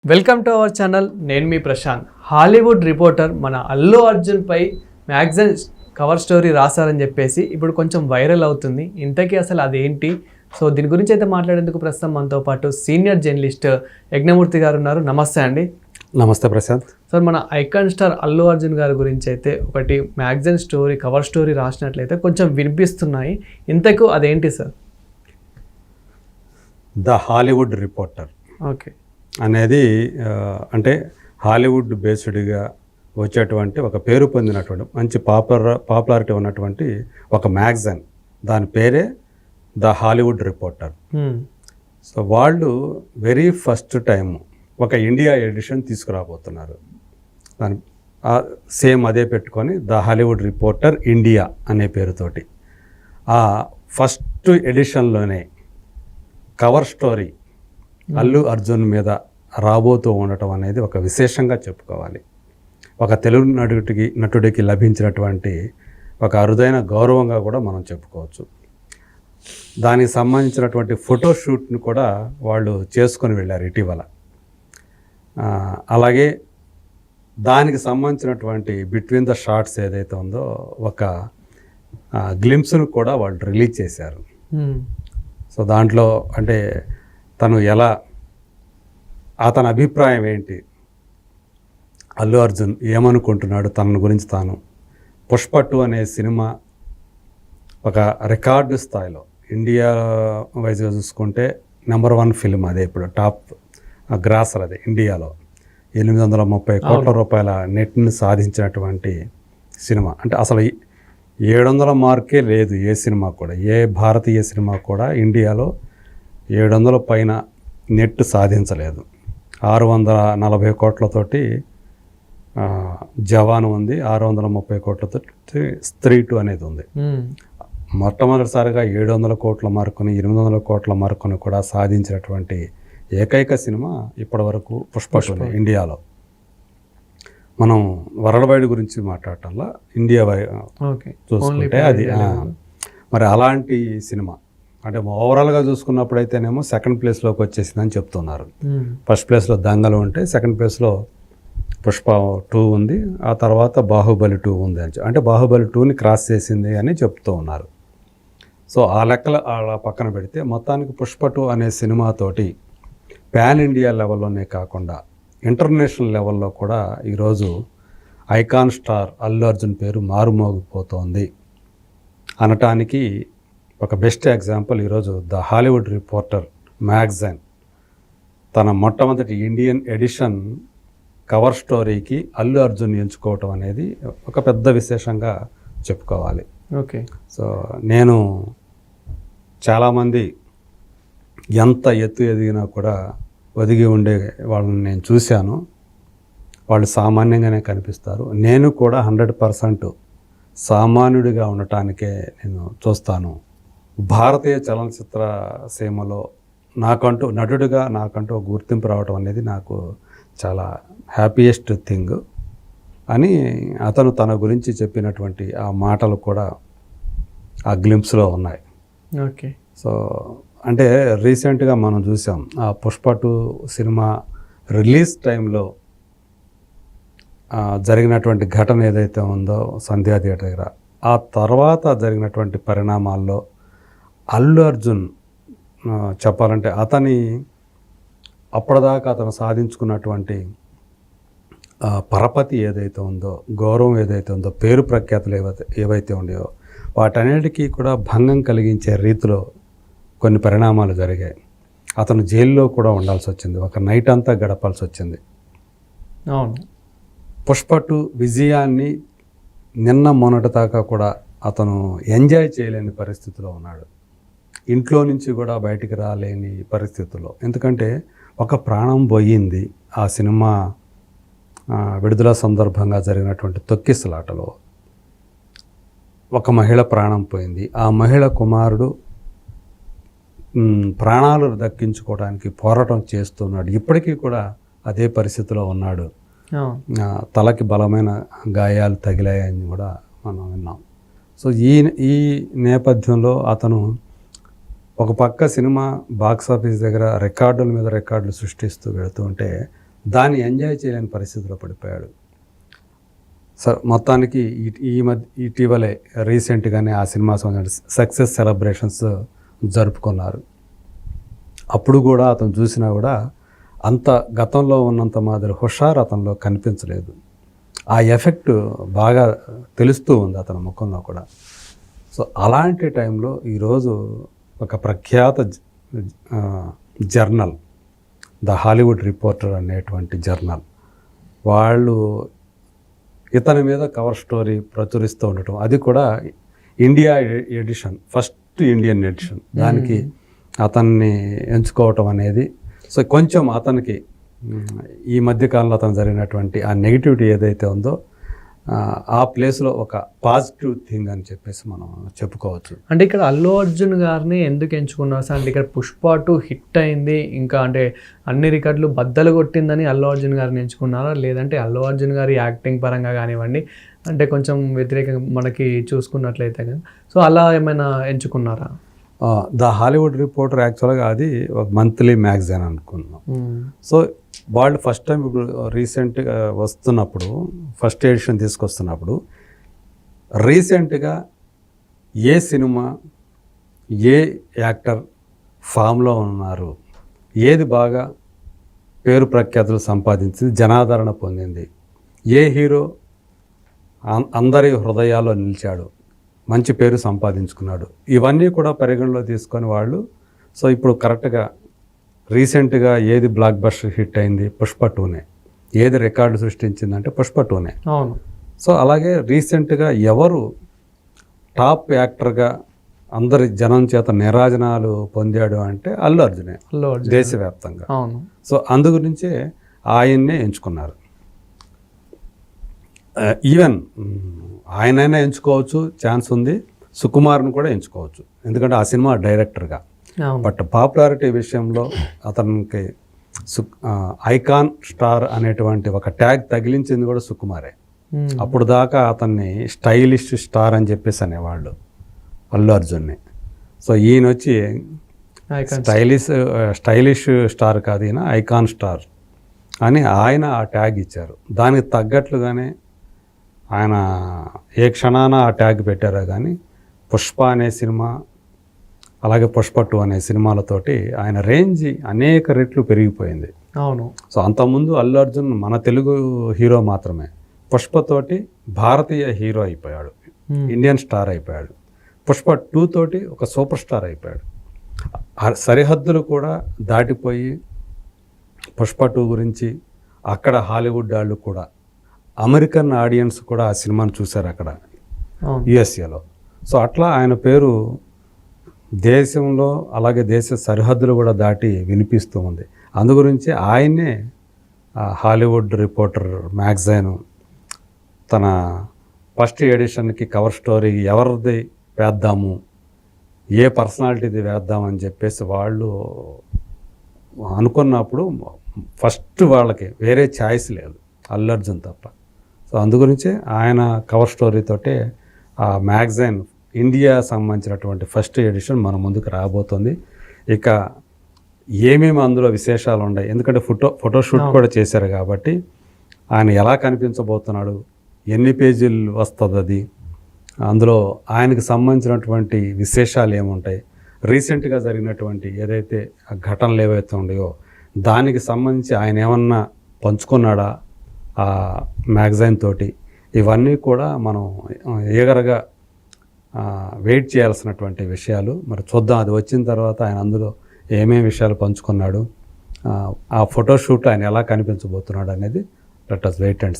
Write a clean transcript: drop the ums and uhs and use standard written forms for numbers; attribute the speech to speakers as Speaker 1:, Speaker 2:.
Speaker 1: Welcome to our channel. నేను మీ Prashanth. Hollywood reporter మన అల్లు అర్జున్ పై magazine cover story రాశారని చెప్పేసి ఇప్పుడు కొంచెం వైరల్ అవుతుంది. ఇంతకీ అసలు అదేంటి? సో దీని గురించి అయితే మాట్లాడేందుకు ప్రస్తుతం మనతో పాటు సీనియర్ జర్నలిస్ట్ యజ్ఞమూర్తి గారు ఉన్నారు. నమస్తే అండి.
Speaker 2: నమస్తే ప్రశాంత్.
Speaker 1: సార్, మన ఐకాన్ స్టార్ అల్లు అర్జున్ గారి గురించి అయితే ఒకటి మ్యాగజైన్ స్టోరీ కవర్ స్టోరీ రాసినట్లయితే కొంచెం వినిపిస్తున్నాయి. ఇంతకు అదేంటి sir?
Speaker 2: The Hollywood reporter
Speaker 1: okay
Speaker 2: అనేది అంటే హాలీవుడ్ బేస్డ్గా వచ్చేటువంటి ఒక పేరు పొందినటువంటి మంచి పాపులారిటీ ఉన్నటువంటి ఒక మ్యాగజైన్. దాని పేరే ద హాలీవుడ్ రిపోర్టర్. సో వాళ్ళు వెరీ ఫస్ట్ టైం ఒక ఇండియా ఎడిషన్ తీసుకురాబోతున్నారు. దాని సేమ్ అదే పెట్టుకొని ద హాలీవుడ్ రిపోర్టర్ ఇండియా అనే పేరుతోటి ఆ ఫస్ట్ ఎడిషన్లోనే కవర్ స్టోరీ అల్లు అర్జున్ మీద రాబోతూ ఉండటం అనేది ఒక విశేషంగా చెప్పుకోవాలి. ఒక తెలుగు నటుడికి లభించినటువంటి ఒక అరుదైన గౌరవంగా కూడా మనం చెప్పుకోవచ్చు. దానికి సంబంధించినటువంటి ఫోటోషూట్ని కూడా వాళ్ళు చేసుకొని వెళ్ళారు ఇటీవల. అలాగే దానికి సంబంధించినటువంటి బిట్వీన్ ద షార్ట్స్ ఏదైతే ఉందో ఒక గ్లింప్స్ను కూడా వాళ్ళు రిలీజ్ చేశారు. సో దాంట్లో అంటే తను ఎలా, అతని అభిప్రాయం ఏంటి, అల్లు అర్జున్ ఏమనుకుంటున్నాడు తన గురించి తాను. పుష్ప 2 అనే సినిమా ఒక రికార్డు స్థాయిలో ఇండియా వైజ్గా చూసుకుంటే నెంబర్ 1 ఫిల్మ్. అదే ఇప్పుడు టాప్ గ్రాసర్. అదే ఇండియాలో 830 కోట్ల రూపాయల నెట్ని సాధించినటువంటి సినిమా. అంటే అసలు 700 మార్కే లేదు ఏ సినిమా కూడా, ఏ భారతీయ సినిమా కూడా ఇండియాలో 700 పైన నెట్ సాధించలేదు. 640 కోట్లతోటి జవాన్ ఉంది, 630 కోట్లతోటి స్త్రీ 2 అనేది ఉంది. మొట్టమొదటిసారిగా 700 కోట్ల మార్కుని 800 కోట్ల మార్కుని కూడా సాధించినటువంటి ఏకైక సినిమా ఇప్పటి వరకు పుష్ప 2 ఇండియాలో. మనం వరల్డ్ వైడ్ గురించి మాట్లాడటంలో ఇండియా చూసుకుంటే అది మరి అలాంటి సినిమా. అంటే ఓవరాల్గా చూసుకున్నప్పుడైతేనేమో సెకండ్ ప్లేస్లోకి వచ్చేసిందని చెప్తున్నారు. ఫస్ట్ ప్లేస్లో దంగలు ఉంటే సెకండ్ ప్లేస్లో పుష్ప 2 ఉంది, ఆ తర్వాత బాహుబలి 2 ఉంది అని. అంటే బాహుబలి 2ని క్రాస్ చేసింది అని చెప్తూ ఉన్నారు. సో ఆ లెక్కలు అలా పక్కన పెడితే మొత్తానికి పుష్ప 2 అనే సినిమాతోటి పాన్ ఇండియా లెవెల్లోనే కాకుండా ఇంటర్నేషనల్ లెవెల్లో కూడా ఈరోజు ఐకాన్ స్టార్ అల్లు అర్జున్ పేరు మారుమోగిపోతోంది అనటానికి ఒక బెస్ట్ ఎగ్జాంపుల్ ఈరోజు ద హాలీవుడ్ రిపోర్టర్ మ్యాగజైన్ తన మొట్టమొదటి ఇండియన్ ఎడిషన్ కవర్ స్టోరీకి అల్లు అర్జున్ ఎంచుకోవటం అనేది ఒక పెద్ద విశేషంగా చెప్పుకోవాలి.
Speaker 1: ఓకే.
Speaker 2: సో నేను చాలామంది ఎంత ఎత్తు ఎదిగినా కూడా ఒదిగి ఉండే వాళ్ళని నేను చూశాను. వాళ్ళు సామాన్యంగానే కనిపిస్తారు. నేను కూడా 100% సామాన్యుడిగా ఉండటానికే నేను చూస్తాను. భారతీయ చలనచిత్ర సీమలో నటుడిగా నాకంటూ గుర్తింపు రావడం అనేది నాకు చాలా హ్యాపీయెస్ట్ థింగ్ అని అతను తన గురించి చెప్పినటువంటి ఆ మాటలు కూడా ఆ గ్లింప్స్లో ఉన్నాయి.
Speaker 1: ఓకే.
Speaker 2: సో అంటే రీసెంట్గా మనం చూసాం ఆ పుష్ప 2 సినిమా రిలీజ్ టైంలో జరిగినటువంటి ఘటన ఏదైతే ఉందో సంధ్యా థియేటర్ దగ్గర, ఆ తర్వాత జరిగినటువంటి పరిణామాల్లో అల్లు అర్జున్ చెప్పాలంటే అప్పటిదాకా అతను సాధించుకున్నటువంటి పరపతి ఏదైతే ఉందో, గౌరవం ఏదైతే ఉందో, పేరు ప్రఖ్యాతులు ఏవైతే ఉన్నాయో వాటన్నిటికీ కూడా భంగం కలిగించే రీతిలో కొన్ని పరిణామాలు జరిగాయి. అతను జైల్లో కూడా ఉండాల్సి వచ్చింది, ఒక నైట్ అంతా గడపాల్సి వచ్చింది.
Speaker 1: అవును.
Speaker 2: పుష్ప 2 విజయాన్ని నిన్న మొన్నటి దాకా కూడా అతను ఎంజాయ్ చేయలేని పరిస్థితిలో ఉన్నాడు. ఇంట్లో నుంచి కూడా బయటికి రాలేని పరిస్థితుల్లో. ఎందుకంటే ఒక ప్రాణం పోయింది ఆ సినిమా విడుదల సందర్భంగా జరిగినటువంటి తొక్కిసలాటలో. ఒక మహిళ ప్రాణం పోయింది. ఆ మహిళ కుమారుడు ప్రాణాలు దక్కించుకోవడానికి పోరాటం చేస్తున్నాడు. ఇప్పటికీ కూడా అదే పరిస్థితిలో ఉన్నాడు. తలకి బలమైన గాయాలు తగిలాయని కూడా మనం విన్నాం. సో ఈ నేపథ్యంలో అతను ఒక పక్క సినిమా బాక్సాఫీస్ దగ్గర రికార్డుల మీద రికార్డులు సృష్టిస్తూ వెళుతూ ఉంటే, దాన్ని ఎంజాయ్ చేయలేని పరిస్థితిలో పడిపోయాడు. సార్ మొత్తానికి ఇటీవలే రీసెంట్గానే ఆ సినిమా సక్సెస్ సెలబ్రేషన్స్ జరుపుకున్నారు. అప్పుడు కూడా అతను చూసినా కూడా అంత గతంలో ఉన్నంత మాదిరి హుషారు అతనిలో కనిపించలేదు. ఆ ఎఫెక్ట్ బాగా తెలుస్తూ ఉంది అతని ముఖంలో కూడా. సో అలాంటి టైంలో ఈరోజు ఒక ప్రఖ్యాత జర్నల్, ద హాలీవుడ్ రిపోర్టర్ అనేటువంటి జర్నల్ వాళ్ళు ఇతని మీద కవర్ స్టోరీ ప్రచురిస్తూ ఉండటం, అది కూడా India edition, first Indian edition, దానికి అతన్ని ఎంచుకోవటం అనేది సో కొంచెం అతనికి ఈ మధ్యకాలంలో అతను జరిగినటువంటి ఆ నెగిటివిటీ ఏదైతే ఉందో ఆ ప్లేస్లో ఒక పాజిటివ్ థింగ్ అని చెప్పేసి మనం చెప్పుకోవచ్చు.
Speaker 1: అంటే ఇక్కడ అల్లు అర్జున్ గారిని ఎందుకు ఎంచుకున్నారు సార్? అంటే ఇక్కడ పుష్ప 2 హిట్ అయింది, ఇంకా అంటే అన్ని రికార్డులు బద్దలు కొట్టిందని అల్లు అర్జున్ గారిని ఎంచుకున్నారా, లేదంటే అల్లు అర్జున్ గారి యాక్టింగ్ పరంగా కానివ్వండి, అంటే కొంచెం వ్యతిరేకంగా మనకి చూసుకున్నట్లయితే కదా, సో అలా ఏమైనా ఎంచుకున్నారా?
Speaker 2: ద హాలీవుడ్ రిపోర్టర్ యాక్చువల్గా అది ఒక మంత్లీ మ్యాగజైన్ అనుకున్నాం. సో వాళ్ళు ఫస్ట్ టైం ఇప్పుడు రీసెంట్గా వస్తున్నప్పుడు, ఫస్ట్ ఎడిషన్ తీసుకొస్తున్నప్పుడు రీసెంట్గా ఏ సినిమా, ఏ యాక్టర్ ఫామ్లో ఉన్నారు, ఏది బాగా పేరు ప్రఖ్యాతులు సంపాదించింది, జనాదరణ పొందింది, ఏ హీరో అందరి హృదయాల్లో నిలిచాడు, మంచి పేరు సంపాదించుకున్నాడు, ఇవన్నీ కూడా పరిగణలో తీసుకొని వాళ్ళు సో ఇప్పుడు కరెక్ట్గా రీసెంట్గా ఏది బ్లాక్ బస్టర్ హిట్ అయింది, పుష్ప 2నే. ఏది రికార్డు సృష్టించిందంటే పుష్ప 2నే.
Speaker 1: అవును.
Speaker 2: సో అలాగే రీసెంట్గా ఎవరు టాప్ యాక్టర్గా అందరి జనం చేత నిరాజనాలు పొందాడు అంటే అల్లు అర్జునే, దేశవ్యాప్తంగా.
Speaker 1: అవును.
Speaker 2: సో అందు గురించే ఆయన్నే ఎంచుకున్నారు. ఈవెన్ ఆయనైనా ఎంచుకోవచ్చు, ఛాన్స్ ఉంది, సుకుమార్ని కూడా ఎంచుకోవచ్చు, ఎందుకంటే ఆ సినిమా డైరెక్టర్గా. బట్ పాపులారిటీ విషయంలో అతనికి ఐకాన్ స్టార్ అనేటువంటి ఒక ట్యాగ్ తగిలించింది కూడా సుకుమారే. అప్పుడు దాకా అతన్ని స్టైలిష్ స్టార్ అని చెప్పేసి అనేవాళ్ళు అల్లు అర్జున్ని. సో ఈయన వచ్చి స్టైలిష్ స్టార్ కాదు, ఈయన ఐకాన్ స్టార్ అని ఆయన ఆ ట్యాగ్ ఇచ్చారు. దానికి తగ్గట్లుగానే ఆయన ఏ క్షణాన ఆ ట్యాగ్ పెట్టారో కానీ పుష్ప అనే సినిమా, అలాగే పుష్ప 2 అనే సినిమాలతోటి ఆయన రేంజ్ అనేక రెట్లు పెరిగిపోయింది.
Speaker 1: అవును. సో
Speaker 2: అంతకుముందు అల్లు అర్జున్ మన తెలుగు హీరో మాత్రమే, పుష్పతోటి భారతీయ హీరో అయిపోయాడు, ఇండియన్ స్టార్ అయిపోయాడు. పుష్ప 2 తోటి ఒక సూపర్ స్టార్ అయిపోయాడు. సరిహద్దులు కూడా దాటిపోయి పుష్ప 2 గురించి అక్కడ హాలీవుడ్ వాళ్ళు కూడా, అమెరికన్ ఆడియన్స్ కూడా ఆ సినిమాను చూశారు అక్కడ యుఎస్ఏలో. సో అట్లా ఆయన పేరు దేశంలో అలాగే దేశ సరిహద్దులు కూడా దాటి వినిపిస్తూ ఉంది. అందు గురించి ఆయన్నే హాలీవుడ్ రిపోర్టర్ మ్యాగజైన్ తన ఫస్ట్ ఎడిషన్కి కవర్ స్టోరీ ఎవరిది వేద్దాము, ఏ పర్సనాలిటీది వేద్దామని చెప్పేసి వాళ్ళు అనుకున్నప్పుడు ఫస్ట్ వాళ్ళకి వేరే ఛాయిస్ లేదు, అల్లు అర్జున్ తప్ప. సో అందుగురించే ఆయన కవర్ స్టోరీతోటే ఆ మ్యాగజైన్ ఇండియా సంబంధించినటువంటి ఫస్ట్ ఎడిషన్ మన ముందుకు రాబోతుంది. ఇక ఏమేమి అందులో విశేషాలు ఉన్నాయి, ఎందుకంటే ఫోటోషూట్ కూడా చేశారు కాబట్టి ఆయన ఎలా కనిపించబోతున్నాడు, ఎన్ని పేజీలు వస్తుంది, అది అందులో ఆయనకు సంబంధించినటువంటి విశేషాలు ఏముంటాయి, రీసెంట్గా జరిగినటువంటి ఏదైతే ఘటనలు ఏవైతే ఉన్నాయో దానికి సంబంధించి ఆయన ఏమన్నా పంచుకున్నాడా ఆ మ్యాగజైన్ తోటి, ఇవన్నీ కూడా మనం ఈగరగా వెయిట్ చేయాల్సినటువంటి విషయాలు. మరి చూద్దాం, అది వచ్చిన తర్వాత ఆయన అందులో ఏమేమి విషయాలు పంచుకున్నాడు, ఆ ఫోటోషూట్ ఆయన ఎలా కనిపించబోతున్నాడు అనేది let us wait and see.